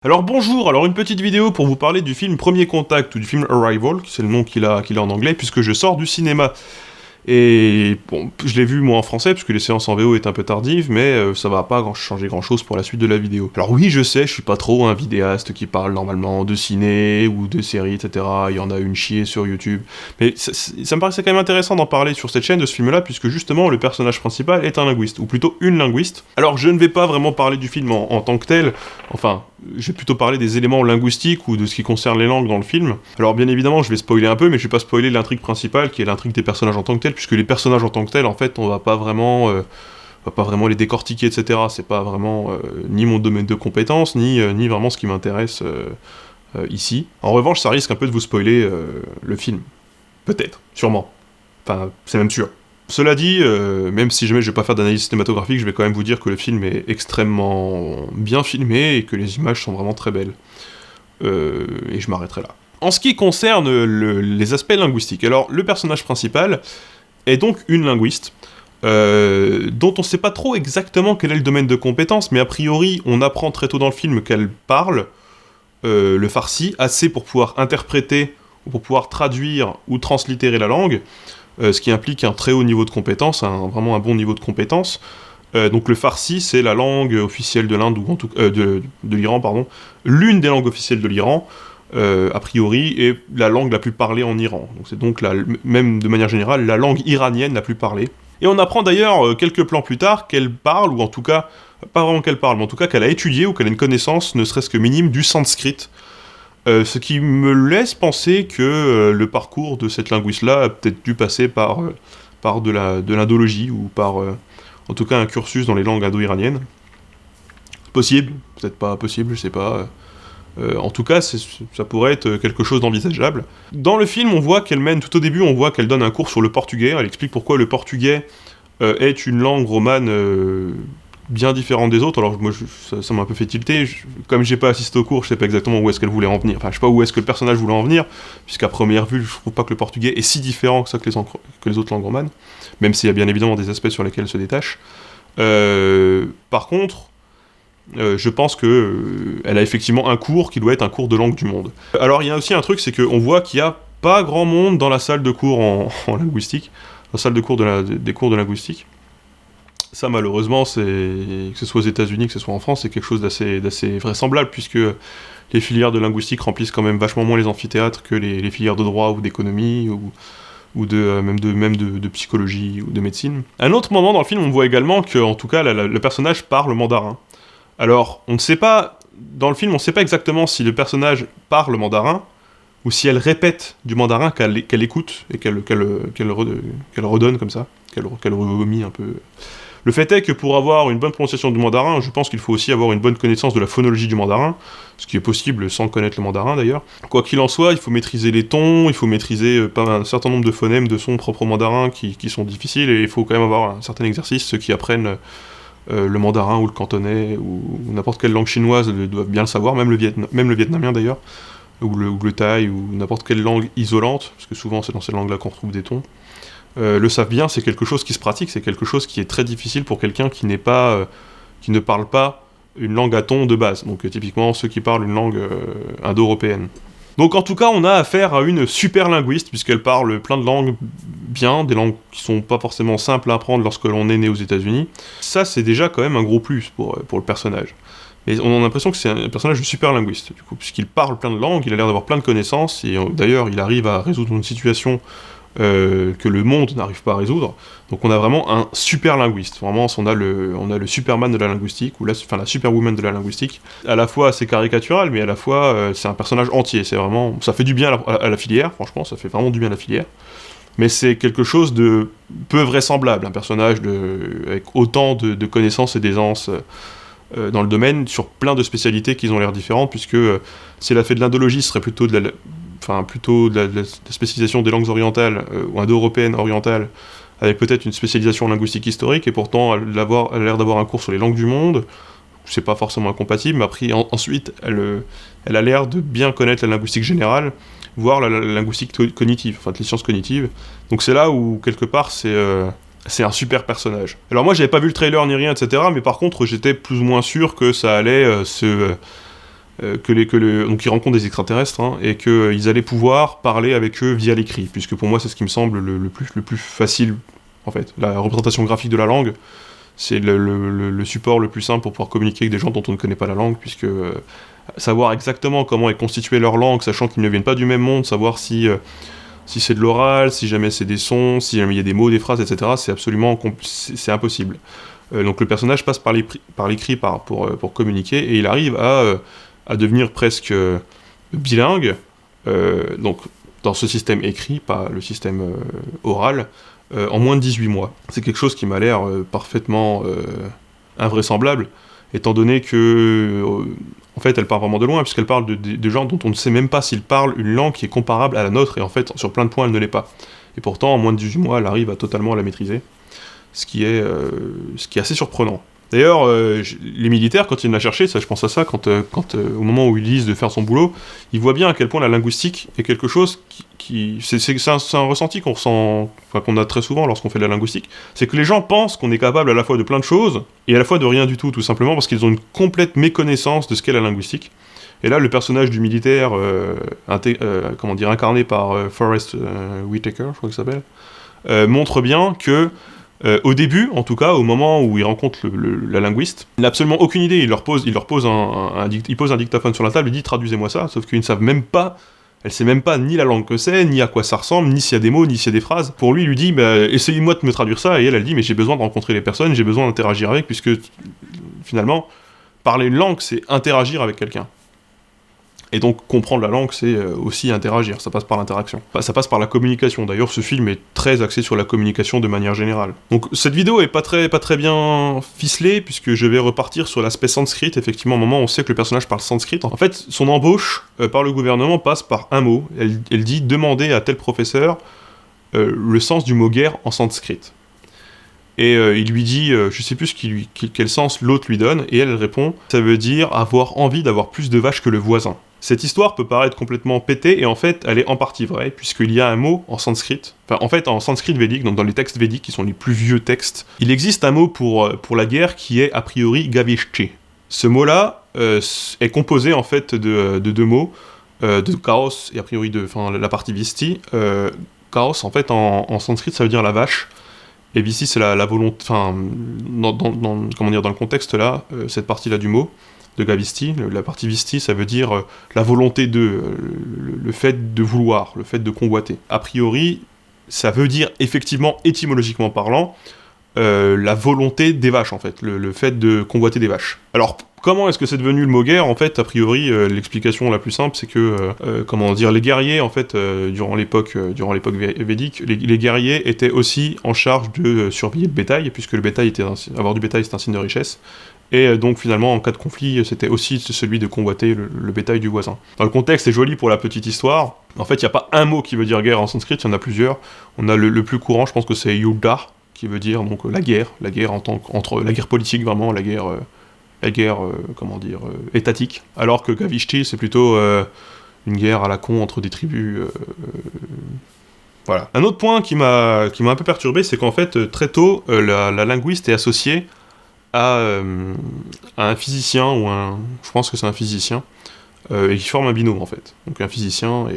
Alors bonjour, alors une petite vidéo pour vous parler du film Premier Contact, ou du film Arrival, c'est le nom qu'il a en anglais, puisque je sors du cinéma. Et bon, je l'ai vu moi en français, parce que les séances en VO étaient un peu tardives, mais ça va pas changer grand chose pour la suite de la vidéo. Alors oui, je sais, je suis pas trop un vidéaste qui parle normalement de ciné, ou de séries, etc. Il y en a une chier sur YouTube. Mais ça me paraissait quand même intéressant d'en parler sur cette chaîne de ce film-là, puisque justement le personnage principal est un linguiste, ou plutôt une linguiste. Alors je ne vais pas vraiment parler du film en tant que tel, enfin, je vais plutôt parler des éléments linguistiques ou de ce qui concerne les langues dans le film. Alors bien évidemment, je vais spoiler un peu, mais je vais pas spoiler l'intrigue principale, qui est l'intrigue des personnages en tant que tel, puisque les personnages en tant que tels, en fait, on va pas vraiment les décortiquer, etc. C'est pas vraiment ni mon domaine de compétence, ni vraiment ce qui m'intéresse ici. En revanche, ça risque un peu de vous spoiler le film. Peut-être, sûrement. Enfin, c'est même sûr. Cela dit, même si jamais je vais pas faire d'analyse cinématographique, je vais quand même vous dire que le film est extrêmement bien filmé et que les images sont vraiment très belles. Et je m'arrêterai là. En ce qui concerne les aspects linguistiques, alors le personnage principal est donc une linguiste, dont on sait pas trop exactement quel est le domaine de compétence, mais a priori on apprend très tôt dans le film qu'elle parle le farsi, assez pour pouvoir interpréter, ou pour pouvoir traduire ou translittérer la langue, ce qui implique un très haut niveau de compétence, vraiment un bon niveau de compétence. Donc le farsi, c'est la langue officielle de l'Inde, ou en tout de l'Iran, pardon, l'une des langues officielles de l'Iran, a priori, et la langue la plus parlée en Iran. Donc c'est donc, même de manière générale, la langue iranienne la plus parlée. Et on apprend d'ailleurs, quelques plans plus tard, qu'elle parle, ou en tout cas, pas vraiment qu'elle parle, mais en tout cas qu'elle a étudié, ou qu'elle a une connaissance, ne serait-ce que minime, du sanskrit. Ce qui me laisse penser que le parcours de cette linguiste-là a peut-être dû passer par de l'indologie, ou par, en tout cas, un cursus dans les langues indo-iraniennes. Possible, peut-être pas possible, je sais pas. En tout cas, ça pourrait être quelque chose d'envisageable. Dans le film, on voit qu'elle mène, tout au début, on voit qu'elle donne un cours sur le portugais. Elle explique pourquoi le portugais est une langue romane bien différente des autres. Alors moi, ça m'a un peu fait tilter. Comme j'ai pas assisté au cours, je sais pas exactement où est-ce qu'elle voulait en venir. Enfin, je sais pas où est-ce que le personnage voulait en venir, puisqu'à première vue, je trouve pas que le portugais est si différent que ça que les autres langues romanes, même s'il y a bien évidemment des aspects sur lesquels elle se détache. Par contre, je pense que elle a effectivement un cours qui doit être un cours de langue du monde. Alors il y a aussi un truc, c'est qu'on voit qu'il y a pas grand monde dans la salle de cours en linguistique, la salle de cours des cours de linguistique. Ça, malheureusement, que ce soit aux États-Unis, que ce soit en France, c'est quelque chose d'assez vraisemblable, puisque les filières de linguistique remplissent quand même vachement moins les amphithéâtres que les filières de droit ou d'économie, ou même de psychologie ou de médecine. À un autre moment dans le film, on voit également que, en tout cas, le personnage parle mandarin. Alors, on ne sait pas, dans le film, on ne sait pas exactement si le personnage parle mandarin, ou si elle répète du mandarin qu'elle écoute, et qu'elle redonne comme ça, qu'elle revomit un peu. Le fait est que pour avoir une bonne prononciation du mandarin, je pense qu'il faut aussi avoir une bonne connaissance de la phonologie du mandarin, ce qui est possible sans connaître le mandarin d'ailleurs. Quoi qu'il en soit, il faut maîtriser les tons, il faut maîtriser un certain nombre de phonèmes de son propre mandarin qui sont difficiles, et il faut quand même avoir un certain exercice. Ceux qui apprennent le mandarin ou le cantonais ou n'importe quelle langue chinoise doivent bien le savoir, même le vietnamien d'ailleurs, ou le thaï, ou n'importe quelle langue isolante, parce que souvent c'est dans ces langues-là qu'on retrouve des tons. Le savent bien, c'est quelque chose qui se pratique, c'est quelque chose qui est très difficile pour quelqu'un qui ne parle pas une langue à ton de base, donc typiquement ceux qui parlent une langue indo-européenne. Donc en tout cas, on a affaire à une super linguiste, puisqu'elle parle plein de langues bien, des langues qui sont pas forcément simples à apprendre lorsque l'on est né aux États-Unis. Ça, c'est déjà quand même un gros plus pour le personnage. Mais on a l'impression que c'est un personnage de super linguiste, du coup, puisqu'il parle plein de langues, il a l'air d'avoir plein de connaissances, et d'ailleurs, il arrive à résoudre une situation que le monde n'arrive pas à résoudre. Donc on a vraiment un super linguiste. Vraiment, on a le Superman de la linguistique, ou la Superwoman de la linguistique. À la fois c'est caricatural, mais à la fois c'est un personnage entier. C'est vraiment, ça fait du bien à la filière, franchement, ça fait vraiment du bien à la filière. Mais c'est quelque chose de peu vraisemblable, un personnage avec autant de connaissances et d'aisance dans le domaine, sur plein de spécialités qui ont l'air différentes, puisque si elle a fait de l'indologie, ce serait plutôt de la spécialisation des langues orientales, ou indo-européennes orientales, avec peut-être une spécialisation en linguistique historique, et pourtant elle a l'air d'avoir un cours sur les langues du monde. C'est pas forcément incompatible, mais après, ensuite, elle a l'air de bien connaître la linguistique générale, voire la linguistique cognitive, enfin les sciences cognitives. Donc c'est là où, quelque part, c'est un super personnage. Alors moi, j'avais pas vu le trailer ni rien, etc., mais par contre, j'étais plus ou moins sûr que ça allait donc ils rencontrent des extraterrestres, hein, et qu'ils allaient pouvoir parler avec eux via l'écrit, puisque pour moi c'est ce qui me semble le plus facile, en fait. La représentation graphique de la langue, c'est le support le plus simple pour pouvoir communiquer avec des gens dont on ne connaît pas la langue, puisque savoir exactement comment est constituée leur langue, sachant qu'ils ne viennent pas du même monde, savoir si c'est de l'oral, si jamais c'est des sons, si jamais il y a des mots, des phrases, etc., c'est impossible. Donc le personnage passe par l'écrit pour communiquer, et il arrive à devenir presque bilingue, donc dans ce système écrit, pas le système oral, en moins de 18 mois. C'est quelque chose qui m'a l'air parfaitement invraisemblable, étant donné que, en fait, elle part vraiment de loin, puisqu'elle parle de gens dont on ne sait même pas s'ils parlent une langue qui est comparable à la nôtre, et en fait, sur plein de points, elle ne l'est pas. Et pourtant, en moins de 18 mois, elle arrive à totalement la maîtriser, ce qui est assez surprenant. D'ailleurs, les militaires, quand ils la cherché, ça, je pense à ça, quand au moment où ils disent de faire son boulot, ils voient bien à quel point la linguistique est quelque chose c'est un ressenti qu'on ressent, enfin, qu'on a très souvent lorsqu'on fait de la linguistique, c'est que les gens pensent qu'on est capable à la fois de plein de choses, et à la fois de rien du tout simplement parce qu'ils ont une complète méconnaissance de ce qu'est la linguistique. Et là, le personnage du militaire, incarné par Forrest Whitaker, je crois qu'il s'appelle, montre bien que au début, en tout cas, au moment où il rencontre la linguiste, il n'a absolument aucune idée. Il pose un dictaphone sur la table, il dit traduisez-moi ça, sauf qu'ils ne savent même pas, elle sait même pas ni la langue que c'est, ni à quoi ça ressemble, ni s'il y a des mots, ni s'il y a des phrases. Pour lui, il lui dit essayez-moi de me traduire ça, et elle dit mais j'ai besoin de rencontrer les personnes, j'ai besoin d'interagir avec, puisque finalement, parler une langue, c'est interagir avec quelqu'un. Et donc, comprendre la langue, c'est aussi interagir, ça passe par l'interaction. Ça passe par la communication, d'ailleurs ce film est très axé sur la communication de manière générale. Donc cette vidéo est pas très bien ficelée, puisque je vais repartir sur l'aspect sanskrit, effectivement, au moment où on sait que le personnage parle sanskrit. En fait, son embauche par le gouvernement passe par un mot, elle dit « demandez à tel professeur le sens du mot guerre en sanskrit ». Et il lui dit, je sais plus quel sens l'autre lui donne, et elle répond « ça veut dire avoir envie d'avoir plus de vaches que le voisin ». Cette histoire peut paraître complètement pétée, et en fait, elle est en partie vraie, puisqu'il y a un mot en sanskrit, en sanskrit védique, donc dans les textes védiques, qui sont les plus vieux textes, il existe un mot pour la guerre qui est a priori gavishti. Ce mot-là est composé en fait de deux mots, de chaos et a priori la partie visti. Chaos, en fait, en sanskrit, ça veut dire la vache, et visti, c'est la volonté, dans le contexte là, cette partie-là du mot, de Gavisti, la partie Visti, ça veut dire la volonté de, le fait de vouloir, le fait de convoiter. A priori, ça veut dire effectivement, étymologiquement parlant, la volonté des vaches en fait, le fait de convoiter des vaches. Alors, comment est-ce que c'est devenu le mot guerre? En fait, a priori, l'explication la plus simple, c'est que, les guerriers, en fait, durant l'époque védique, les guerriers étaient aussi en charge de surveiller le bétail, puisque le bétail avoir du bétail, c'est un signe de richesse. Et donc finalement, en cas de conflit, c'était aussi celui de convoiter le bétail du voisin. Dans le contexte, c'est joli pour la petite histoire. En fait, il n'y a pas un mot qui veut dire guerre en sanskrit, il y en a plusieurs. On a le plus courant, je pense que c'est yuddha, qui veut dire donc la guerre entre la guerre politique, vraiment, la guerre étatique. Alors que Gavishti, c'est plutôt une guerre à la con entre des tribus. Voilà. Un autre point qui m'a un peu perturbé, c'est qu'en fait, très tôt, la linguiste est associée à un physicien, je pense que c'est un physicien, et qui forme un binôme en fait. Donc un physicien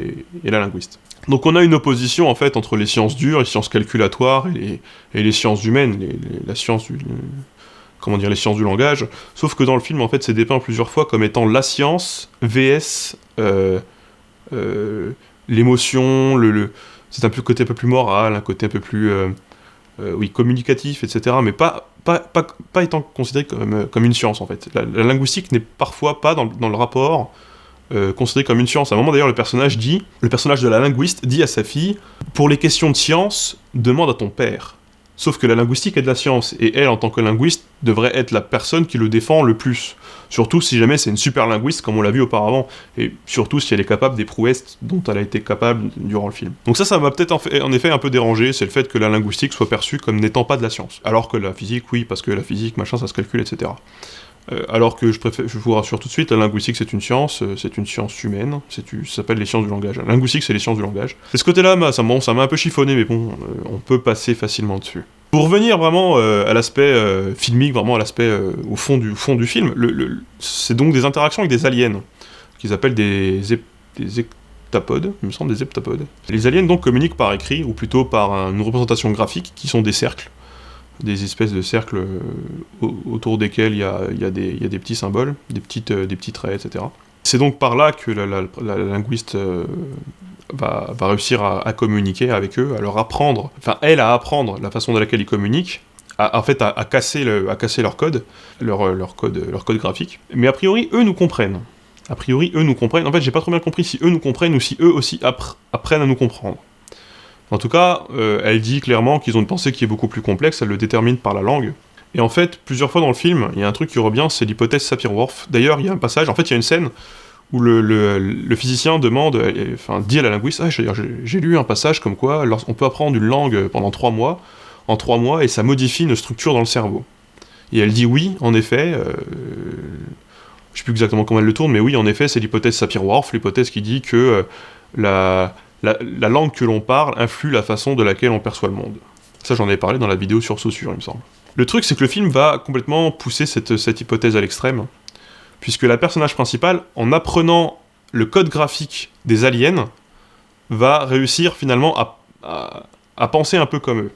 et la linguiste. Donc on a une opposition en fait entre les sciences dures, les sciences calculatoires et les sciences humaines, les sciences du langage, sauf que dans le film en fait c'est dépeint plusieurs fois comme étant la science vs l'émotion, c'est un peu côté un peu plus moral, un côté un peu plus communicatif, etc. Mais pas étant considéré comme une science en fait. La linguistique n'est parfois pas dans le rapport considérée comme une science. À un moment d'ailleurs le personnage de la linguiste dit à sa fille « Pour les questions de science, demande à ton père ». Sauf que la linguistique est de la science, et elle en tant que linguiste devrait être la personne qui le défend le plus. Surtout si jamais c'est une super linguiste comme on l'a vu auparavant, et surtout si elle est capable des prouesses dont elle a été capable durant le film. Donc ça m'a peut-être en effet un peu dérangé, c'est le fait que la linguistique soit perçue comme n'étant pas de la science. Alors que la physique, oui, parce que la physique, machin, ça se calcule, etc. Alors que je vous rassure tout de suite, la linguistique c'est une science humaine, ça s'appelle les sciences du langage. La linguistique c'est les sciences du langage. Et ce côté-là, ça m'a un peu chiffonné, mais bon, on peut passer facilement dessus. Pour revenir vraiment à l'aspect filmique, vraiment à l'aspect au fond du film, c'est donc des interactions avec des aliens. qu'ils appellent des heptapodes, il me semble des heptapodes. Les aliens donc communiquent par écrit, ou plutôt par une représentation graphique, qui sont des cercles, des espèces de cercles autour desquels il y a des petits symboles, des petits traits, etc. C'est donc par là que la linguiste va réussir à communiquer avec eux, à leur apprendre, enfin elle à apprendre la façon dans laquelle ils communiquent, à casser leur code, leur code graphique. Mais a priori, eux nous comprennent. En fait, j'ai pas trop bien compris si eux nous comprennent ou si eux aussi apprennent à nous comprendre. En tout cas, elle dit clairement qu'ils ont une pensée qui est beaucoup plus complexe, elle le détermine par la langue. Et en fait, plusieurs fois dans le film, il y a un truc qui revient, c'est l'hypothèse Sapir-Whorf. D'ailleurs, il y a un passage, en fait, il y a une scène où le physicien dit à la linguiste, j'ai lu un passage comme quoi on peut apprendre une langue pendant 3 mois, en 3 mois, et ça modifie une structure dans le cerveau. Et elle dit oui, en effet, je sais plus exactement comment elle le tourne, mais oui, en effet, c'est l'hypothèse Sapir-Whorf, l'hypothèse qui dit que la langue que l'on parle influe la façon de laquelle on perçoit le monde. Ça, j'en ai parlé dans la vidéo sur Saussure, il me semble. Le truc, c'est que le film va complètement pousser cette hypothèse à l'extrême, puisque la personnage principale, en apprenant le code graphique des aliens, va réussir finalement à penser un peu comme eux.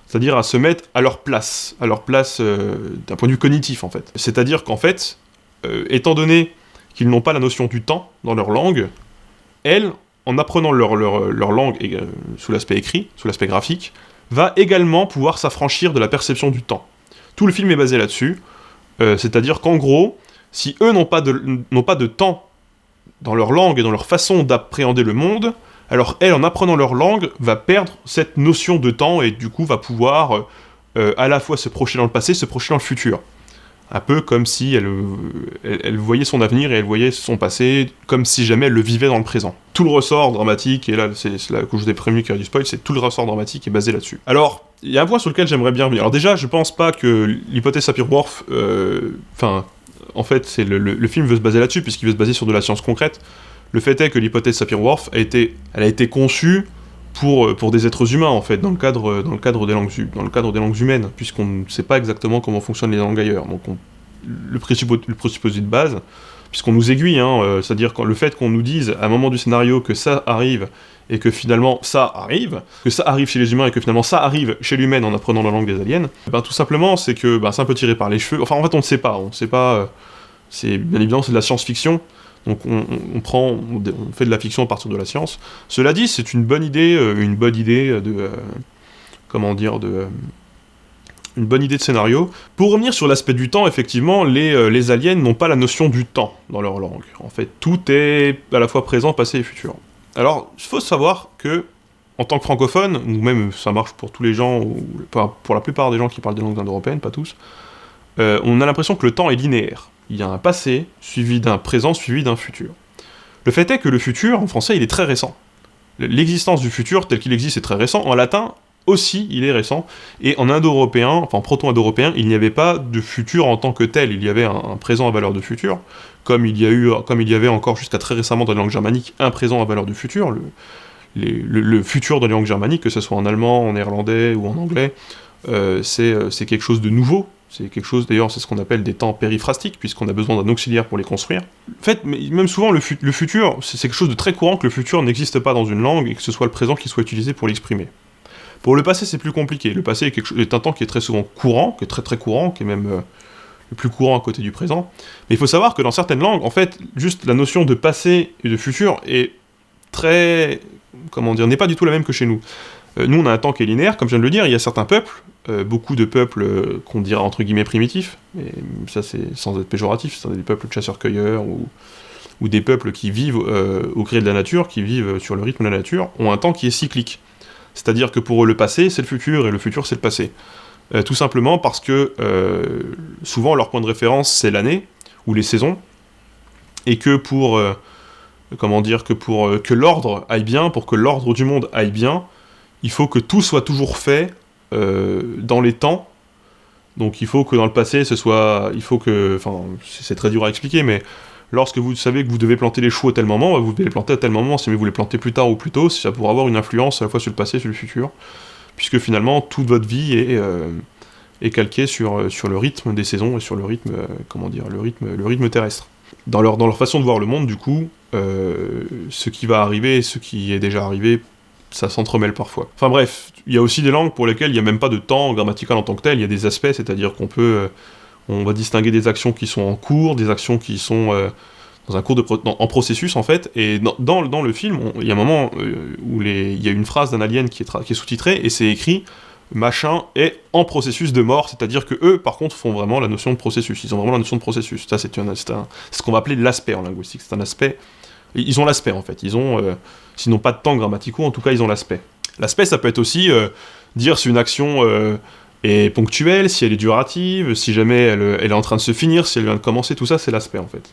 C'est-à-dire à se mettre à leur place d'un point de vue cognitif, en fait. C'est-à-dire qu'en fait, étant donné qu'ils n'ont pas la notion du temps dans leur langue, elles, en apprenant leur langue sous l'aspect écrit, sous l'aspect graphique, va également pouvoir s'affranchir de la perception du temps. Tout le film est basé là-dessus, c'est-à-dire qu'en gros, si eux n'ont pas de temps dans leur langue et dans leur façon d'appréhender le monde, alors elle, en apprenant leur langue, va perdre cette notion de temps et du coup va pouvoir à la fois se projeter dans le passé, se projeter dans le futur. Un peu comme si elle voyait son avenir et elle voyait son passé, comme si jamais elle le vivait dans le présent. Tout le ressort dramatique, et là c'est là que je vous ai prévenu qu'il y a du spoil, c'est tout le ressort dramatique est basé là-dessus. Alors, il y a un point sur lequel j'aimerais bien revenir. Alors déjà, je pense pas que l'hypothèse Sapir-Whorf, en fait, le film veut se baser là-dessus, puisqu'il veut se baser sur de la science concrète. Le fait est que l'hypothèse Sapir-Whorf a été conçue pour des êtres humains, en fait, dans le cadre des langues humaines, puisqu'on ne sait pas exactement comment fonctionnent les langues ailleurs. Donc le présupposé de base, puisqu'on nous aiguille, c'est-à-dire le fait qu'on nous dise à un moment du scénario que ça arrive, et que finalement ça arrive chez les humains, et que finalement ça arrive chez l'humaine en apprenant la langue des aliens, tout simplement c'est que c'est un peu tiré par les cheveux. Enfin en fait on ne sait pas, c'est bien évidemment c'est de la science-fiction. Donc on fait de la fiction à partir de la science. Cela dit, c'est une bonne idée de scénario. Pour revenir sur l'aspect du temps, effectivement, les aliens n'ont pas la notion du temps dans leur langue. En fait, tout est à la fois présent, passé et futur. Alors, il faut savoir que, en tant que francophone, ou même ça marche pour tous les gens, ou pour la plupart des gens qui parlent des langues indo-européennes, pas tous, on a l'impression que le temps est linéaire. Il y a un passé, suivi d'un présent, suivi d'un futur. Le fait est que le futur, en français, il est très récent. L'existence du futur, tel qu'il existe, est très récent. En latin, aussi, il est récent. Et en indo-européen, enfin en proto-indo-européen, il n'y avait pas de futur en tant que tel. Il y avait un présent à valeur de futur, comme il y avait encore jusqu'à très récemment dans les langues germaniques, un présent à valeur de futur. Le futur dans les langues germaniques, que ce soit en allemand, en néerlandais ou en anglais, c'est quelque chose de nouveau. C'est quelque chose, d'ailleurs, c'est ce qu'on appelle des temps périphrastiques, puisqu'on a besoin d'un auxiliaire pour les construire. En fait, même souvent, le futur, c'est quelque chose de très courant que le futur n'existe pas dans une langue et que ce soit le présent qui soit utilisé pour l'exprimer. Pour le passé, c'est plus compliqué. Le passé est un temps qui est très souvent courant, qui est très très courant, qui est même le plus courant à côté du présent. Mais il faut savoir que dans certaines langues, en fait, juste la notion de passé et de futur est n'est pas du tout la même que chez nous. Nous, on a un temps qui est linéaire, comme je viens de le dire, il y a certains peuples, beaucoup de peuples qu'on dira entre guillemets primitifs, et ça c'est sans être péjoratif, c'est des peuples de chasseurs-cueilleurs, ou des peuples qui vivent au gré de la nature, qui vivent sur le rythme de la nature, ont un temps qui est cyclique. C'est-à-dire que pour eux, le passé, c'est le futur, et le futur, c'est le passé. Tout simplement parce que, souvent, leur point de référence, c'est l'année, ou les saisons, et que que l'ordre aille bien, pour que l'ordre du monde aille bien, il faut que tout soit toujours fait dans les temps. Donc il faut que dans le passé, c'est très dur à expliquer, mais lorsque vous savez que vous devez planter les choux à tel moment, vous devez les planter à tel moment. Si vous les plantez plus tard ou plus tôt, ça pourra avoir une influence à la fois sur le passé et sur le futur, puisque finalement toute votre vie est calquée sur le rythme des saisons et sur le rythme terrestre. dans leur façon de voir le monde, du coup, ce qui va arriver, ce qui est déjà arrivé, ça s'entremêle parfois. Enfin bref, il y a aussi des langues pour lesquelles il n'y a même pas de temps grammatical en tant que tel, il y a des aspects, c'est-à-dire qu'on peut... on va distinguer des actions qui sont en cours, des actions qui sont dans un cours en processus, en fait, et dans le film, il y a un moment où il y a une phrase d'un alien qui est sous-titrée, et c'est écrit « machin est en processus de mort », c'est-à-dire que eux, par contre, font vraiment la notion de processus, ils ont vraiment la notion de processus. Ça, c'est ce qu'on va appeler l'aspect en linguistique, c'est un aspect... Ils ont l'aspect, en fait, ils ont... s'ils n'ont pas de temps grammaticaux, en tout cas, ils ont l'aspect. L'aspect, ça peut être aussi dire si une action est ponctuelle, si elle est durative, si jamais elle est en train de se finir, si elle vient de commencer, tout ça, c'est l'aspect, en fait.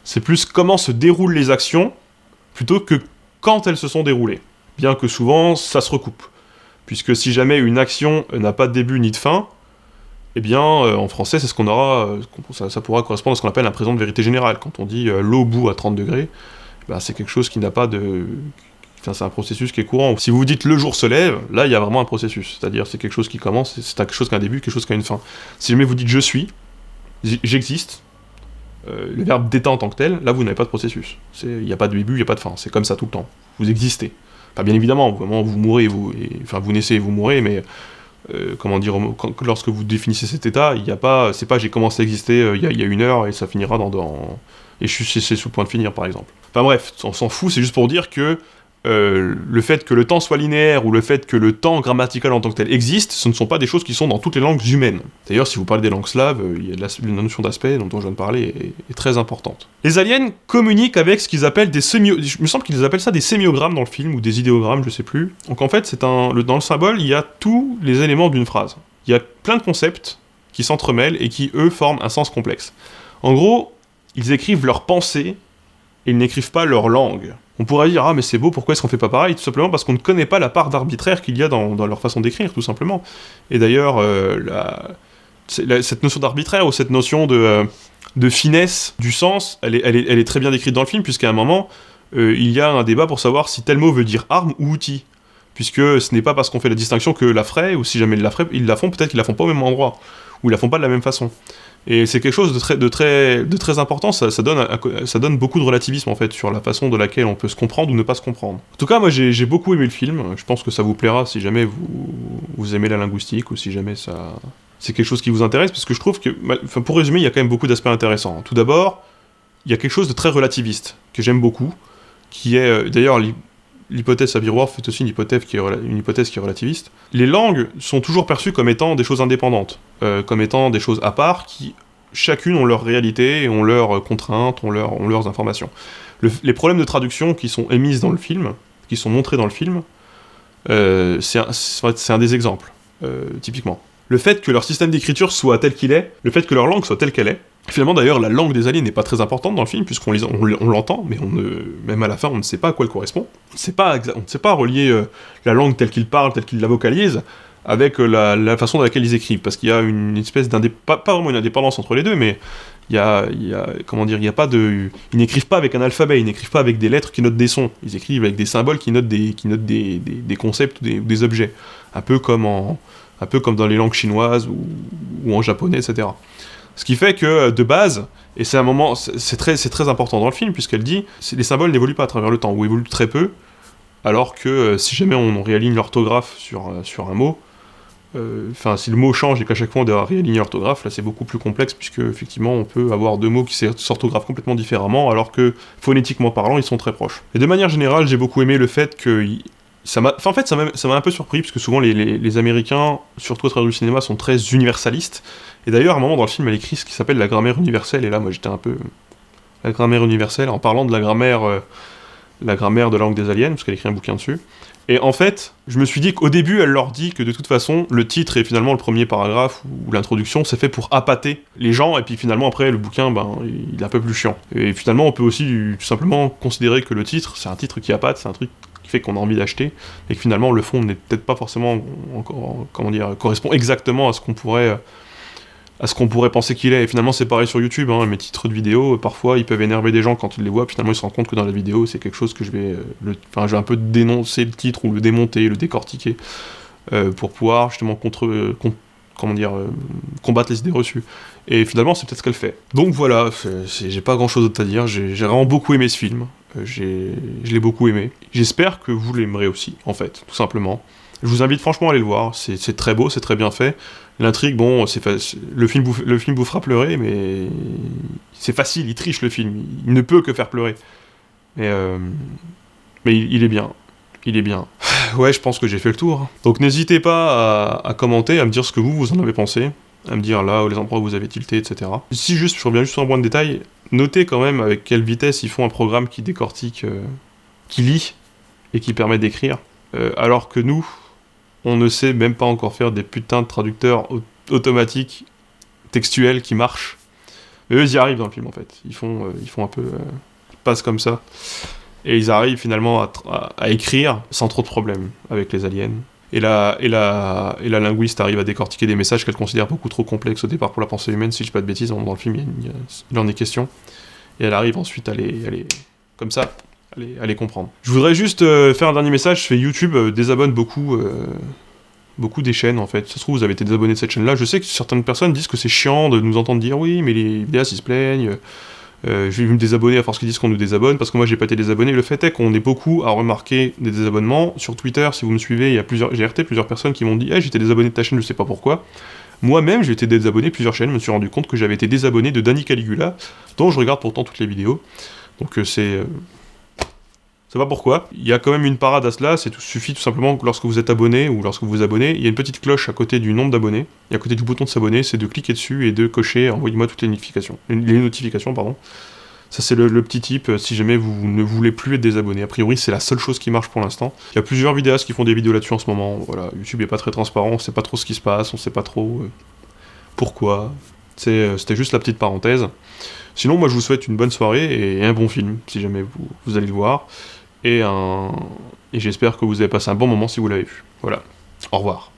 C'est plus comment se déroulent les actions, plutôt que quand elles se sont déroulées. Bien que souvent, ça se recoupe. Puisque si jamais une action n'a pas de début ni de fin, eh bien, en français, c'est ce qu'on aura... ça pourra correspondre à ce qu'on appelle un présent de vérité générale. Quand on dit l'eau bout à 30 degrés, ben, c'est quelque chose qui n'a pas de... Enfin, c'est un processus qui est courant. Si vous dites le jour se lève, là, il y a vraiment un processus. C'est-à-dire, c'est quelque chose qui commence, c'est quelque chose qui a un début, quelque chose qui a une fin. Si jamais vous dites je suis, j'existe, le verbe d'état en tant que tel, là, vous n'avez pas de processus. Il n'y a pas de début, il n'y a pas de fin. C'est comme ça tout le temps. Vous existez. Enfin, bien évidemment, vraiment, vous mourrez, vous naissez et vous mourrez, mais... comment dire, lorsque vous définissez cet état, il n'y a pas, c'est pas j'ai commencé à exister il y a 1 heure et ça finira et c'est sur le point de finir par exemple. Enfin bref, on s'en fout, c'est juste pour dire que le fait que le temps soit linéaire ou le fait que le temps grammatical en tant que tel existe, ce ne sont pas des choses qui sont dans toutes les langues humaines. D'ailleurs, si vous parlez des langues slaves, la notion d'aspect dont je viens de parler est très importante. Les aliens communiquent avec ce qu'ils appellent des il me semble qu'ils appellent ça des sémiogrammes dans le film, ou des idéogrammes, je sais plus. Donc en fait, dans le symbole, il y a tous les éléments d'une phrase. Il y a plein de concepts qui s'entremêlent et qui, eux, forment un sens complexe. En gros, ils écrivent leurs pensées et ils n'écrivent pas leur langue. On pourrait dire « Ah, mais c'est beau, pourquoi est-ce qu'on fait pas pareil ?» Tout simplement parce qu'on ne connaît pas la part d'arbitraire qu'il y a dans leur façon d'écrire, tout simplement. Et d'ailleurs, cette notion d'arbitraire, ou cette notion de finesse du sens, elle est très bien décrite dans le film, puisqu'à un moment, il y a un débat pour savoir si tel mot veut dire arme ou outil. Puisque ce n'est pas parce qu'on fait la distinction que la ferait, ou si jamais ils la font, peut-être qu'ils la font pas au même endroit, ou ils la font pas de la même façon. Et c'est quelque chose de très important, ça donne beaucoup de relativisme en fait sur la façon de laquelle on peut se comprendre ou ne pas se comprendre. En tout cas, moi j'ai beaucoup aimé le film, je pense que ça vous plaira si jamais vous aimez la linguistique ou si jamais c'est quelque chose qui vous intéresse, parce que je trouve que, pour résumer, il y a quand même beaucoup d'aspects intéressants. Tout d'abord, il y a quelque chose de très relativiste, que j'aime beaucoup, qui est d'ailleurs l'hypothèse Sabir-Whorf est aussi une hypothèse qui est relativiste. Les langues sont toujours perçues comme étant des choses indépendantes, comme étant des choses à part, qui chacune ont leur réalité, ont leurs contraintes, ont leurs informations. Les problèmes de traduction qui sont émises dans le film, qui sont montrés dans le film, c'est un des exemples, typiquement. Le fait que leur système d'écriture soit tel qu'il est, le fait que leur langue soit telle qu'elle est. Finalement, d'ailleurs, la langue des aliens n'est pas très importante dans le film, puisqu'on l'entend, mais même à la fin, on ne sait pas à quoi elle correspond. On ne sait pas relier la langue telle qu'ils parlent, telle qu'ils la vocalisent, avec la façon dans laquelle ils écrivent, parce qu'il y a une espèce pas vraiment une indépendance entre les deux, mais il y a pas de... Ils n'écrivent pas avec un alphabet, ils n'écrivent pas avec des lettres qui notent des sons, ils écrivent avec des symboles qui notent des concepts ou des objets, un peu comme dans les langues chinoises ou en japonais, etc. Ce qui fait que, de base, et c'est un moment, c'est très important dans le film, puisqu'elle dit, les symboles n'évoluent pas à travers le temps, ou évoluent très peu, alors que si jamais on réaligne l'orthographe sur un mot, si le mot change et qu'à chaque fois on doit réaligner l'orthographe, là c'est beaucoup plus complexe, puisque effectivement on peut avoir deux mots qui s'orthographent complètement différemment, alors que, phonétiquement parlant, ils sont très proches. Et de manière générale, j'ai beaucoup aimé le fait que... ça m'a un peu surpris, parce que souvent les Américains, surtout à travers du cinéma, sont très universalistes. Et d'ailleurs, à un moment dans le film, elle écrit ce qui s'appelle la grammaire universelle, et là, moi, j'étais un peu... La grammaire universelle, en parlant de la grammaire de la langue des aliens, parce qu'elle écrit un bouquin dessus. Et en fait, je me suis dit qu'au début, elle leur dit que de toute façon, le titre et finalement le premier paragraphe, ou l'introduction, c'est fait pour appâter les gens, et puis finalement, après, le bouquin, il est un peu plus chiant. Et finalement, on peut aussi tout simplement considérer que le titre, c'est un titre qui appâte, c'est un truc qui fait qu'on a envie d'acheter, et que finalement, le fond n'est peut-être pas forcément, correspond exactement à ce qu'on pourrait penser qu'il est. Et finalement, c'est pareil sur YouTube, mes titres de vidéos, parfois, ils peuvent énerver des gens quand ils les voient, puis finalement, ils se rendent compte que dans la vidéo, c'est quelque chose que je vais un peu dénoncer le titre, ou le démonter, le décortiquer, pour pouvoir, justement, combattre les idées reçues. Et finalement, c'est peut-être ce qu'elle fait. Donc voilà, j'ai pas grand-chose d'autre à dire. J'ai vraiment beaucoup aimé ce film. Je l'ai beaucoup aimé. J'espère que vous l'aimerez aussi, en fait, tout simplement. Je vous invite franchement à aller le voir. C'est très beau, c'est très bien fait. L'intrigue, bon, le film vous fera pleurer, mais c'est facile, il triche le film. Il ne peut que faire pleurer. Mais il est bien. Il est bien. Ouais, je pense que j'ai fait le tour. Donc n'hésitez pas à commenter, à me dire ce que vous en avez pensé, à me dire là où les endroits où vous avez tilté, etc. Si je reviens juste sur un point de détail, notez quand même avec quelle vitesse ils font un programme qui décortique, qui lit et qui permet d'écrire, alors que nous, on ne sait même pas encore faire des putains de traducteurs automatiques, textuels qui marchent. Mais eux, ils y arrivent dans le film en fait. Ils font un peu... ils passent comme ça. Et ils arrivent finalement à écrire sans trop de problèmes avec les aliens. Et la linguiste arrive à décortiquer des messages qu'elle considère beaucoup trop complexes au départ pour la pensée humaine, si je dis pas de bêtises, dans le film il en est question. Et elle arrive ensuite à les comprendre. Je voudrais juste faire un dernier message. Je fais YouTube désabonne beaucoup des chaînes en fait. Ça se trouve vous avez été désabonné de cette chaîne là. Je sais que certaines personnes disent que c'est chiant de nous entendre dire oui mais les vidéastes ils se plaignent. Je vais me désabonner à force qu'ils disent qu'on nous désabonne, parce que moi j'ai pas été désabonné. Le fait est qu'on est beaucoup à remarquer des désabonnements. Sur Twitter, si vous me suivez, j'ai RT plusieurs personnes qui m'ont dit hey, j'étais désabonné de ta chaîne, je sais pas pourquoi. Moi-même, j'ai été désabonné de plusieurs chaînes, je me suis rendu compte que j'avais été désabonné de Danny Caligula, dont je regarde pourtant toutes les vidéos. Donc c'est pas pourquoi. Il y a quand même une parade à cela, suffit tout simplement que lorsque vous êtes abonné ou lorsque vous vous abonnez, il y a une petite cloche à côté du nombre d'abonnés, et à côté du bouton de s'abonner, c'est de cliquer dessus et de cocher envoyez-moi toutes les notifications. Ça c'est le petit tip si jamais vous ne voulez plus être désabonné. A priori c'est la seule chose qui marche pour l'instant. Il y a plusieurs vidéastes qui font des vidéos là-dessus en ce moment. Voilà, YouTube est pas très transparent, on sait pas trop ce qui se passe, on sait pas trop pourquoi. C'était juste la petite parenthèse. Sinon moi je vous souhaite une bonne soirée et un bon film si jamais vous allez le voir. Et j'espère que vous avez passé un bon moment si vous l'avez vu. Voilà, au revoir.